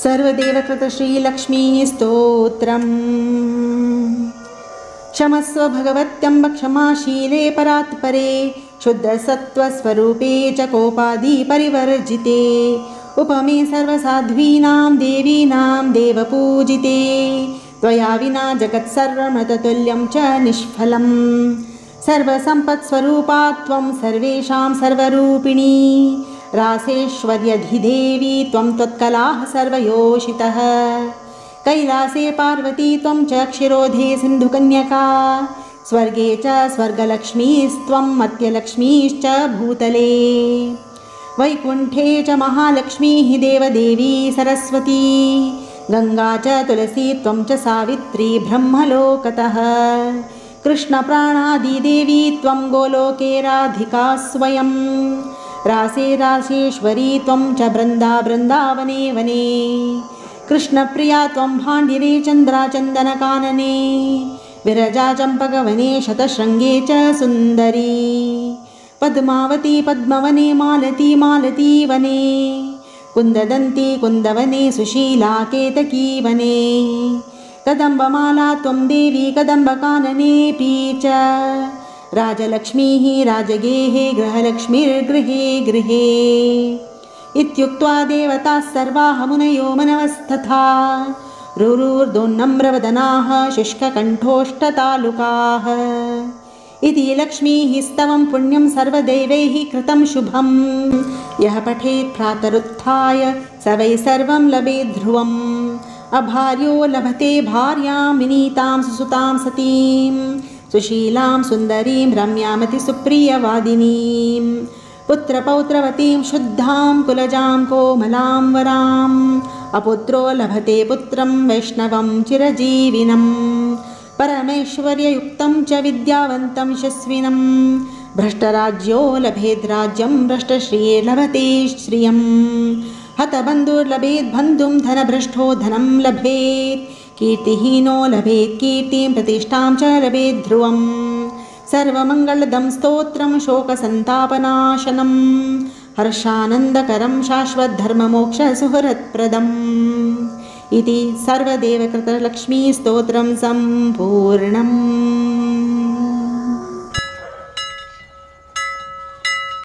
सर्वदेवकृत श्रीलक्ष्मी स्तोत्रम्। क्षमस्व भगवत्यम्ब क्षमाशीले परात्परे, शुद्धसत्त्वस्वरूपे च कोपादि परिवर्जिते, उपमे सर्वसाध्वीनां देवीनां देवपूजिते, त्वया विना जगत्सर्वमृततुल्यं च निष्फलम्। सर्वसम्पत्स्वरूपा त्वं सर्वेषां सर्वरूपिणी, रासेश्वर्यधिदेवी त्वं त्वत्कलाः सर्वयोषितः। कैलासे पार्वती त्वं च क्षीरोधे सिन्धुकन्यका, स्वर्गे च स्वर्गलक्ष्मीस्त्वं मत्यलक्ष्मीश्च भूतले। वैकुण्ठे च महालक्ष्मीः देवदेवी सरस्वती, गङ्गा च तुलसी त्वं च सावित्री ब्रह्मलोकतः। कृष्णप्राणादिदेवी त्वं गोलोके राधिका स्वयं, रासे रासेश्वरी त्वं च बृन्दावने वने। कृष्णप्रिया त्वं भाण्डिरे चन्द्राचन्दनकानने, विरजा चम्पकवने शतशृङ्गे च सुन्दरी। पद्मावती पद्मवने मालती मालती वने, कुन्ददन्ती कुन्दवने सुशीला केतकी वने। कदम्बमाला त्वं देवी कदम्बकाननेऽपि च, राजलक्ष्मीः राजगेहे गृहलक्ष्मीर्गृहे गृहे। इत्युक्त्वा देवताः सर्वाः मुनयो मनवस्तथा, रुरुर्दोन्नम्रवदनाः शुष्ककण्ठोष्ठतालुकाः। इति लक्ष्मीः स्तवं पुण्यं सर्वदेवैः कृतं शुभं, यः पठेत् प्रातरुत्थाय स वै सर्वं लभेत् ध्रुवम्। अभार्यो लभते भार्यां विनीतां सुसुतां सतीं, सुशीलां सुन्दरीं रम्यामति सुप्रियवादिनीं। पुत्रपौत्रवतीं शुद्धां कुलजां कोमलां वराम्, अपुत्रो लभते पुत्रं वैष्णवं चिरजीविनम्। परमैश्वर्ययुक्तं च विद्यावन्तं यशस्विनं, भ्रष्टराज्यो लभेद्राज्यं भ्रष्टश्रिये श्रियम्। हतबन्धुर्लभेत् बन्धुं धनभ्रष्टो धनं लभेत्, कीर्तिहीनो लभेत् कीर्तिं प्रतिष्ठां च लभेत् ध्रुवम्। सर्वमङ्गलदं स्तोत्रं शोकसन्तापनाशनं, हर्षानन्दकरं शाश्वतधर्ममोक्षसुहृत्प्रदम्। इति सर्वदेवकृतलक्ष्मीस्तोत्रं सम्पूर्णम्।